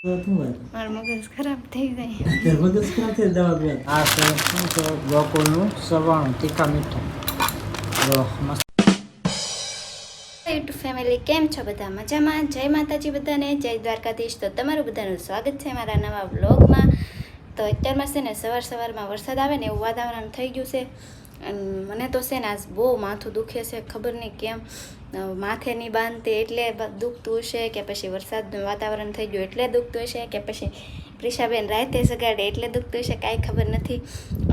મારું મગજ ખરાબ થઈ જાય. મગજ ખરાબ થઈ દવા પીવા. આ શું છે ગોકુળનું સવાણું તીખા મીઠા. જો મસ્ત. યુટ્યુબ ફેમિલી કેમ છો બધા મજામાં? જય માતાજી બધાને, જય દ્વારકાધીશ. તો તમારું બધાનું સ્વાગત છે મારા નવા વ્લોગમાં. તો અત્યારમાં છે ને સવારમાં વરસાદ આવે ને એવું વાતાવરણ થઈ ગયું છે. અને મને તો છે ને આજ બહુ માથું દુખે છે, ખબર નહીં કેમ. માથે નહીં બાંધતી એટલે દુખતું હશે, કે પછી વરસાદનું વાતાવરણ થઈ ગયું એટલે દુખતું હશે, કે પછી પ્રિશાબેન રાતે સગાડે એટલે દુખતું હશે, કાંઈ ખબર નથી.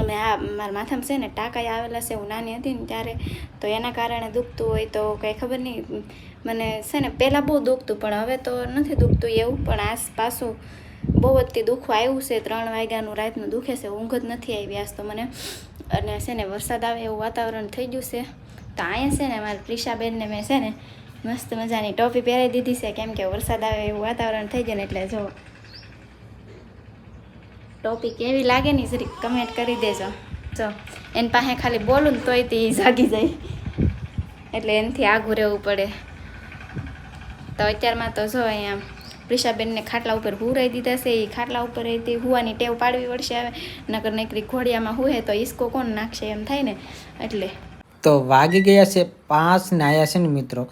અને આ મારા માથામાં છે ને ટાંકા આવેલા છે, હું નાની હતી ને ત્યારે, તો એના કારણે દુખતું હોય તો કંઈ ખબર નહીં. મને છે ને પહેલાં બહુ દુખતું, પણ હવે તો નથી દુખતું એવું. પણ આ પાછું બહુ જ દુખવા આવ્યું છે. 3 વાગ્યાનું રાતનું દુખે છે, ઊંઘ જ નથી આવી આજ તો મને. અને છે ને વરસાદ આવે એવું વાતાવરણ થઈ ગયું છે. તો અહીંયા છે ને મારી પ્રિશાબેનને મેં છે ને મસ્ત મજાની ટોપી પહેરાવી દીધી છે, કેમ કે વરસાદ આવે એવું વાતાવરણ થઈ જાય ને. એટલે જો ટોપી કેવી લાગે ને જરી કમેન્ટ કરી દેજો. જો એની પાસે ખાલી બોલું ને તોય તે જાગી જાય, એટલે એનાથી આઘું રહેવું પડે. તો અત્યારમાં તો જો અહીંયા પ્રિશાબેનને ખાટલા ઉપર હુરાઈ દીધા છે. એ ખાટલા ઉપર તે હુવાની ટેવ પાડવી પડશે હવે, નકર નકરી ઘોડિયામાં હુએ તો ઈસકો કોણ નાખશે એમ થાય ને. એટલે તો વાગી ગયા છે 5 ને આયા છે ને મિત્રો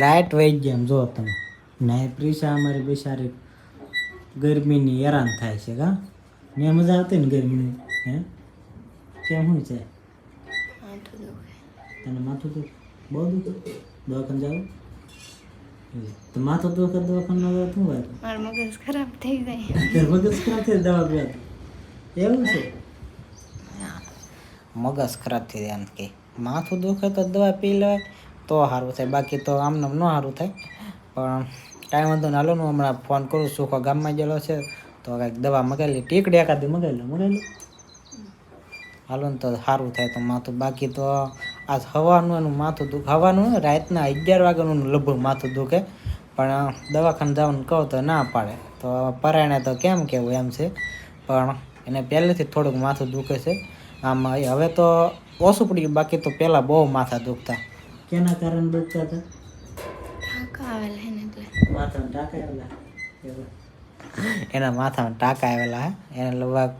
લાઇટ વહી ગયા. એમ જો તમે ને પ્રિશા અમારી બિચારી ગરમીની હેરાન થાય છે. કા ને મજા આવતી ને ગરમીની? હે કેમ શું છે? તને માથું દુખ બહુ દુખ? દવાખાને જાવ તો માથું દુખ દવાખાને શું વાત? મારું મગજ ખરાબ થઈ જાય. મગજ ખરાબ થઈ દવા પીવા એવું છે? મગજ ખરાબ થઈ જાય એમ કે માથું દુખે તો દવા પી લેવાય તો સારું થાય, બાકી તો આમને ન સારું થાય. પણ કાંઈ વાંધો ને, હાલો હું હમણાં ફોન કરું. સુખો ગામમાં ગયેલો છે તો કંઈક દવા મગાવી લે, ટીકડી એકાદી મગાવી લે. હાલો ને તો સારું થાય તો માથું. બાકી તો આ હવાનું એનું માથું દુખ, હવાનું રાતના 11 વાગ્યાનું લગભગ માથું દુખે. પણ દવાખાને જવાનું કહું તો ના પાડે. તો પરાયણે તો કેમ કેવું એમ છે, પણ એને પહેલેથી થોડુંક માથું દુખે છે. આમાં હવે તો ઓછું પડી ગયું, બાકી તો પહેલાં બહુ માથા દુખતા. કેના કારણે દુખતા હતા? ટાંકા આવેલા એને એટલે માથામાં ટાંકા આવેલા. એના માથામાં ટાંકા આવેલા. એને લગભગ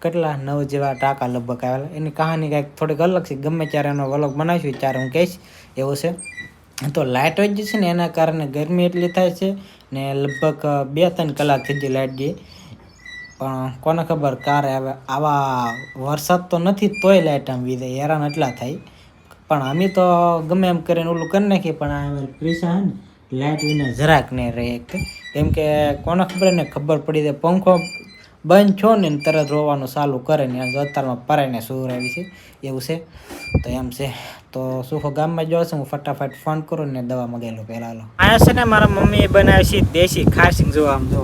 કેટલા 9 જેવા ટાંકા લગભગ આવેલા. એની કહાની કાંઈક થોડીક અલગ છે. ગમે ત્યારે એનો વ્લોગ બનાવીશું ત્યારે હું કહીશ. એવું છે તો લાઇટ જ છે ને એના કારણે ગરમી એટલી થાય છે ને લગભગ 2-3 કલાક થઈ ગઈ લાઇટ ગઈ. પણ કોને ખબર ક્યારે આવે. આવા વરસાદ તો નથી તોય લાઇટ આમ વી જાય, હેરાન એટલા થાય. પણ અમે તો ગમે એમ કરીને ઓલું કરી નાખીએ. પણ આ પ્રિશા હે ને લાઇટ વિના જરાક નહીં રહે. કેમ કે કોને ખબર ને ખબર પડી જાય પંખો બંધ છો ને તરત રોવાનું ચાલુ કરે ને. અત્યારમાં પરાઈને સુવરાવી છે એવું છે. તો એમ છે તો સુખો ગામમાં જો છે, હું ફટાફટ ફોન કરું ને દવા મગાવી લઉં પહેલાં. આયા છે ને મારા મમ્મીએ બનાવી છે દેશી ખાસી. જો આમ જો,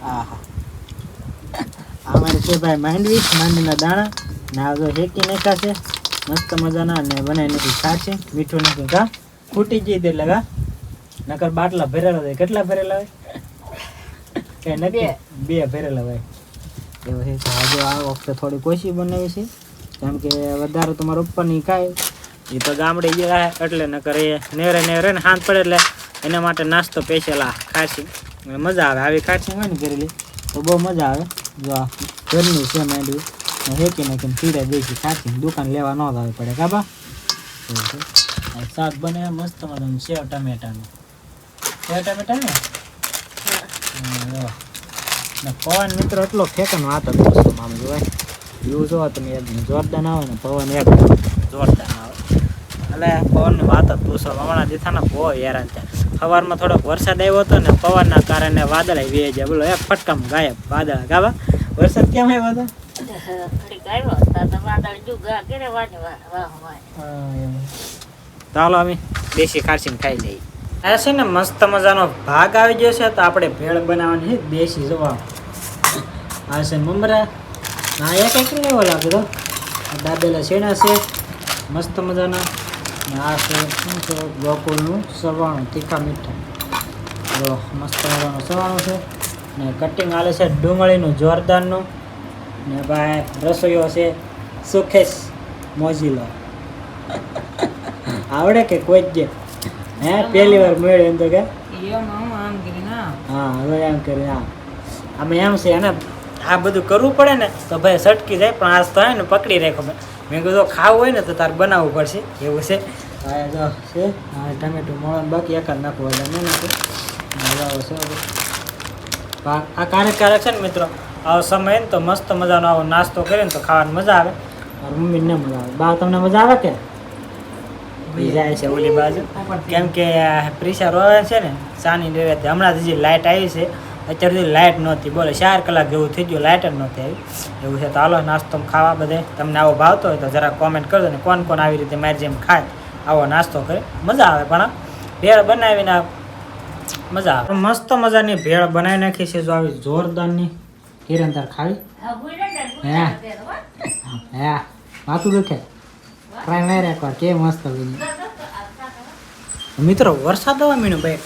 હા હા, અમારે છે ભાઈ માંડવીના દાણા ને આ જો હેકી નાખ્યા છે મસ્ત મજાના, ને બનાવી નાખી ખાસી મીઠું નાખી. કા ખૂટી જઈ એટલે કા નકર બાટલા ભરેલા હોય. કેટલા ભરેલા હોય? કે નથી 2 ભરેલા હોય એવું છે. તો આજે આ વખતે થોડી કોશી બનાવી છે, કેમ કે વધારે તો મારા ઉપરની ખાય એ તો ગામડે ગયા એટલે નકર એ નેરે ને હાથ પડે એટલે એના માટે નાસ્તો પેશેલા ખાસી. મજા આવે આવી ખાસી હોય ને કરેલી તો બહુ મજા આવે. જો આ ઘરની છે માંડવી હેકી નાખીને પીરે દેખી ખાસી દુકાન લેવા ન જવી પડે. કાબા શાક બને મસ્ત મજાનું સેવ ટમેટાનું. સેવ ટમેટા ને પવન મિત્રો એટલો ફેંકનો આ તો દોસ્તો આમ જોવાય વ્યૂ જોવો તમે એકદમ જોરદાર આવે ને પવન એકદમ જોરદાર આવે. એટલે પવનની વાત જ દોસ્તો હમણાં દીથાના બહુ હેરાન થાય. સવારમાં થોડોક વરસાદ આવ્યો હતો ને પવનના કારણે વાદળ વે જાય. બોલો એક ફટકામ ગાયબ વાદળ. ગાવા વરસાદ કેમ આવ્યો હતો? ચાલો અમે દેશી ખાસી ખાઈ લઈએ. આ છે ને મસ્ત મજાનો ભાગ આવી ગયો છે તો આપણે ભેળ બનાવવાની છે દેશી. જોવા આ છે મમરા. હા એક લેવો લાગે તો દાબેલા શેણા છે મસ્ત મજાના. ને આ છે શું છે ગોકુળનું સવાણું તીખા મીઠા. જો મસ્ત મજાનું સવાણું છે ને કટિંગ આલે છે ડુંગળીનું જોરદારનું. ને ભાઈ રસોઈયો છે સુખેશ મોજીલો. આવડે કે કોઈ જ હે પહેલી વાર મળ્યો એમ તો કે આમ કરી ના હા હવે એમ કરી હા આમે એમ છે અને આ બધું કરવું પડે ને તો ભાઈ સટકી જાય પણ આજ તો હે ને પકડી રાખો મેં કીધું ખાવું હોય ને તો તારે બનાવવું પડશે એવું છે આ જો છે આ ટમેટું મોળા બાકી એક જ નાખવું એટલે નહીં નાખું મજા છે આ ક્યારેક છે ને મિત્રો આવો સમય ને તો મસ્ત મજાનો આવો નાસ્તો કરે ને તો ખાવાની મજા આવે મારી મમ્મીને મજા આવે બા તમને મજા આવે કે જાય છે ઓલી બાજુ કેમ કે પ્રેશર હોય છે ને સાની લેવે હમણાં હજી લાઇટ આવી છે અત્યાર સુધી લાઇટ નહોતી બોલે 4 કલાક જેવું થઈ ગયું લાઇટ જ નહોતી આવી એવું છે તો હાલો નાસ્તો ખાવા બધે તમને આવો ભાવતો હોય તો જરા કોમેન્ટ કરજો ને કોણ કોણ આવી રીતે મારી જેમ ખાય આવો નાસ્તો કરે મજા આવે પણ ભેળ બનાવીને મજા આવે મસ્ત મજાની ભેળ બનાવી નાખી છે જો આવી જોરદારની કિરણ તાર ખાવી હે માથું દુખે ટ્રાય મારે એકવાર કે મસ્ત બની મિત્રો વરસાદ આવવા મીણું ભાઈ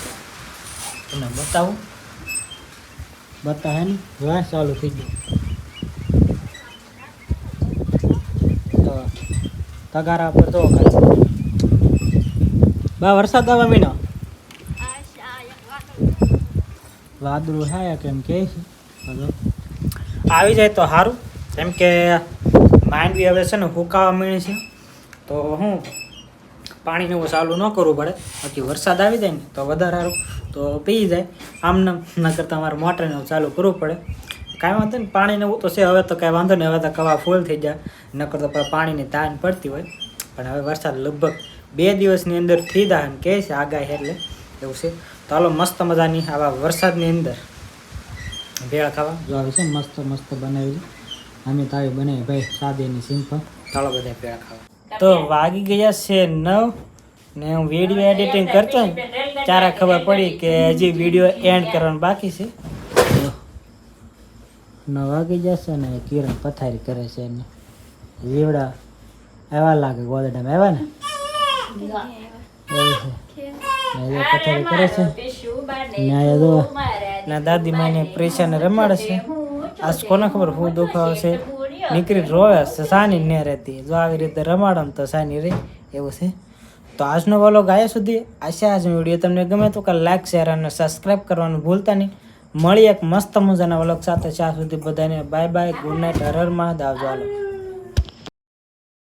તમને બતાવું બતાવે ને વાહ ચાલુ થઈ ગયું તો તગારા પર તો બા વરસાદ આવવા મીણો વાદળું થાય કેમ કે છે આવી જાય તો સારું કેમ કે માઇન્ડ બી હવે છે ને ફૂંકાવા મીણે છે તો હું પાણીને એવું ચાલુ ન કરવું પડે બાકી વરસાદ આવી જાય ને તો વધારે સારું તો પી જાય આમ ન કરતાં અમારે મોટરને ચાલુ કરવું પડે કાંઈ વાંધો ને પાણીને એવું તો છે હવે તો કાંઈ વાંધો નહીં હવે તો કવા ફૂલ થઈ જાય ન કરતો પાણીની તાન પડતી હોય પણ હવે વરસાદ લગભગ 2 દિવસની અંદર થઈ જાય એમ કહે છે આગાહી એટલે એવું છે તો હાલો મસ્ત મજાની આવા વરસાદની અંદર ભેળ ખાવા જો આવી છે મસ્ત મસ્ત બનાવેલી અમે તો આવી બનાવી ભાઈ સાદીની સિમ્પલ ચાલો બધા ભેળ ખાવા તો વાગી ગયા છે 9 ને હું વિડીયો એડિટિંગ કરતો ને ત્યારે ખબર પડી કે હજી વિડીયો એન્ડ કરવાનું બાકી છે 9 વાગી જશે ને કિરણ પથારી કરે છે એને જીવડા એવા લાગે ગોદડામાં એવા ને એવું છે પથારી કરે છે ને દાદી માને પ્રેશરને રમાડે છે આજ કોને ખબર હું દુખાવો છે નીકળી રોવે છે સાની ને રહેતી જો આવી રીતે રમાડો તો સાની રહે એવું છે તો આજનો વ્લોગ આવ્યા સુધી આશા આજનો વિડીયો તમને ગમે તો કે લાઈક શેર અને સબસ્ક્રાઈબ કરવાનું ભૂલતા નહીં મળી એક મસ્ત મજાના વ્લોગ સાથે ત્યાં સુધી બધાને bye bye good night Har Har Mahadev.